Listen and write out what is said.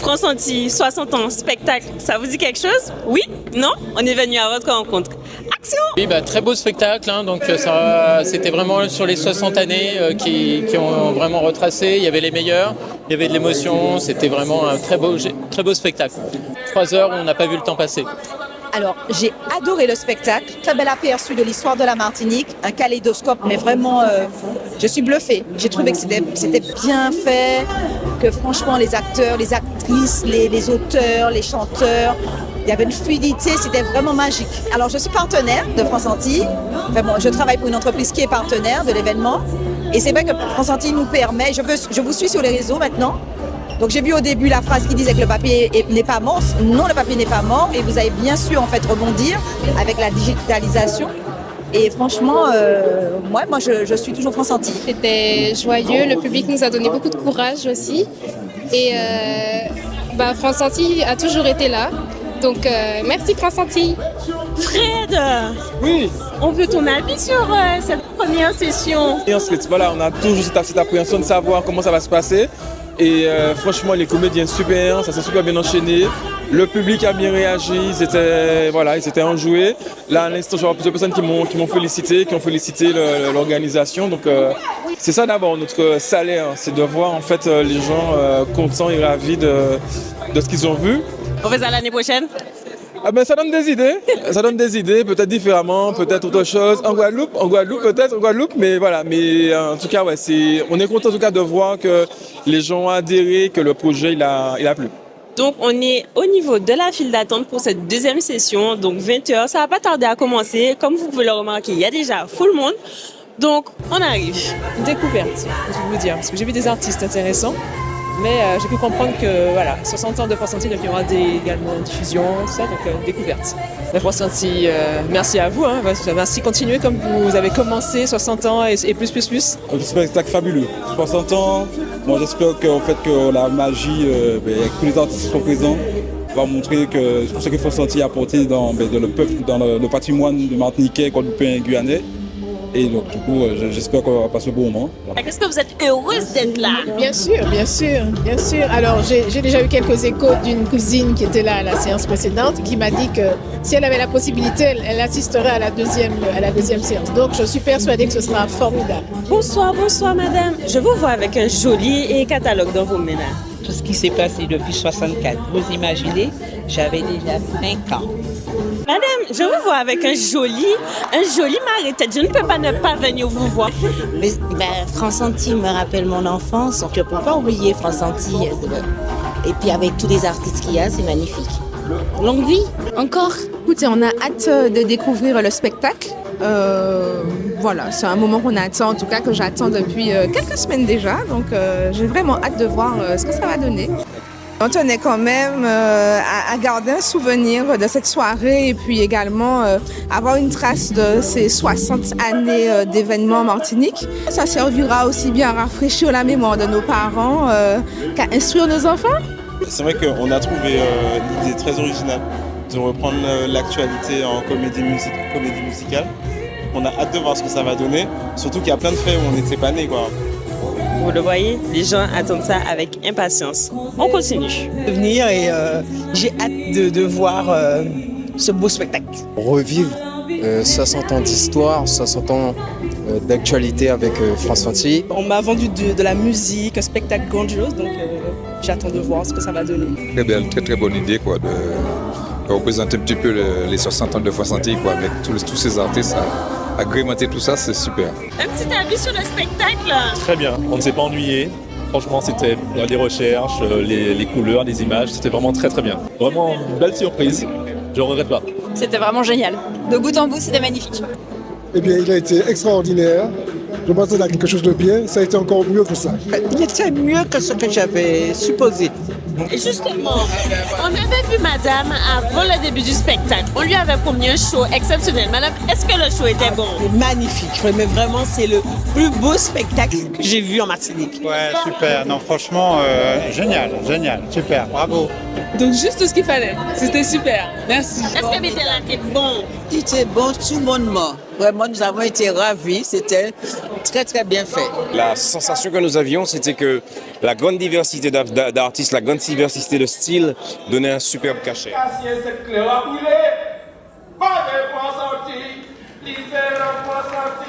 France Antilles, 60 ans, spectacle, ça vous dit quelque chose? Oui? Non? On est venu à votre rencontre. Action! Oui, très beau spectacle, hein, donc c'était vraiment sur les 60 années qui ont vraiment retracé. Il y avait les meilleurs, il y avait de l'émotion, c'était vraiment un très beau spectacle. 3 heures où on n'a pas vu le temps passer. Alors, j'ai adoré le spectacle, très bel aperçu de l'histoire de la Martinique, un kaléidoscope, mais vraiment, je suis bluffée. J'ai trouvé que c'était bien fait, que franchement, les acteurs, les actrices, les auteurs, les chanteurs, il y avait une fluidité, c'était vraiment magique. Alors, je suis partenaire de France Antilles. Enfin, bon, je travaille pour une entreprise qui est partenaire de l'événement. Et c'est vrai que France Antilles nous permet, je vous suis sur les réseaux maintenant. Donc j'ai vu au début la phrase qui disait que le papier n'est pas mort. Non, le papier n'est pas mort et vous avez bien su en fait rebondir avec la digitalisation. Et franchement, moi je suis toujours France Antilles. C'était joyeux, le public nous a donné beaucoup de courage aussi. Et France Antilles a toujours été là. Donc merci France Antilles. Fred, Oui, on veut ton avis sur cette première session. et ensuite, voilà, on a toujours cette appréhension de savoir comment ça va se passer. Et franchement, les comédiens super, ça s'est super bien enchaîné. Le public a bien réagi, ils étaient enjoués. Là, à l'instant, je vois plusieurs personnes qui m'ont félicité, qui ont félicité l'organisation. Donc, c'est ça d'abord notre salaire, c'est de voir en fait les gens contents et ravis de ce qu'ils ont vu. On fait ça l'année prochaine? Ça donne des idées, peut-être différemment, peut-être autre chose. En Guadeloupe, mais voilà. Mais en tout cas, ouais, on est content en tout cas de voir que les gens ont adhéré, que le projet il a plu. Donc, on est au niveau de la file d'attente pour cette deuxième session. Donc, 20h, ça va pas tarder à commencer. Comme vous pouvez le remarquer, il y a déjà full monde. Donc, on arrive. Découverte, je vais vous dire, parce que j'ai vu des artistes intéressants, mais j'ai pu comprendre que 60 ans de France Antilles, donc il y aura également diffusion, tout ça, donc découverte. La France Antilles, merci à vous, merci, continuez comme vous avez commencé, 60 ans et plus. Un spectacle fabuleux, 60 ans, moi j'espère que la magie, avec tous les artistes qui sont présents, va montrer que tout ce que France Antilles a apporté dans le peuple, dans le patrimoine de Martiniquais, Guadeloupéen et Guyanais. Et donc, du coup, j'espère qu'on va passer un bon moment. Est-ce que vous êtes heureuse d'être là? Bien sûr. Alors, j'ai déjà eu quelques échos d'une cousine qui était là à la séance précédente, qui m'a dit que si elle avait la possibilité, elle assisterait à la deuxième séance. Donc, je suis persuadée que ce sera formidable. Bonsoir, madame. Je vous vois avec un joli catalogue dans vos mains. Tout ce qui s'est passé depuis 64. Vous imaginez, j'avais déjà 5 ans. Madame, je vous vois avec un joli mari-tête. Je ne peux pas ne pas venir vous voir. Mais, France Antilles me rappelle mon enfance, donc je ne peux pas oublier France Antilles. Et puis avec tous les artistes qu'il y a, c'est magnifique. Longue vie, encore. Écoutez, on a hâte de découvrir le spectacle. C'est un moment qu'on attend, en tout cas que j'attends depuis quelques semaines déjà. Donc j'ai vraiment hâte de voir ce que ça va donner. On tenait quand même à garder un souvenir de cette soirée et puis également avoir une trace de ces 60 années d'événements en Martinique. Ça servira aussi bien à rafraîchir la mémoire de nos parents qu'à instruire nos enfants. C'est vrai qu'on a trouvé l'idée très originale de reprendre l'actualité en comédie musicale. On a hâte de voir ce que ça va donner, surtout qu'il y a plein de faits où on n'était pas nés, quoi. Vous le voyez, les gens attendent ça avec impatience. On continue. De venir et j'ai hâte de voir ce beau spectacle. Revivre 60 ans d'histoire, 60 ans d'actualité avec France Antilles. On m'a vendu de la musique, un spectacle grandiose, donc j'attends de voir ce que ça va donner. Très bonne idée de représenter un petit peu les 60 ans de France Antilles avec tous ces artistes. Agrémenter tout ça, c'est super. Un petit avis sur le spectacle? Très bien, on ne s'est pas ennuyé. Franchement, c'était les recherches, les couleurs, les images, c'était vraiment très bien. Vraiment une belle surprise, je ne regrette pas. C'était vraiment génial. De bout en bout, c'était magnifique. Eh bien, il a été extraordinaire. Je m'attendais à quelque chose de bien, ça a été encore mieux que ça. Il était mieux que ce que j'avais supposé. Et justement, on avait vu madame avant le début du spectacle. On lui avait promis un show exceptionnel. Madame, est-ce que le show était bon? Magnifique, mais vraiment c'est le plus beau spectacle que j'ai vu en Martinique. Ouais, super, non franchement, génial, super, bravo. Donc juste ce qu'il fallait, c'était super, merci. Est-ce que Béthéla était bon? C'était bon, tout le monde mort. Vraiment, nous avons été ravis, c'était très très bien fait. La sensation que nous avions, c'était que la grande diversité d'artistes, la grande diversité de styles donnait un superbe cachet. Pas de fois sorti, lisez le fois sorti.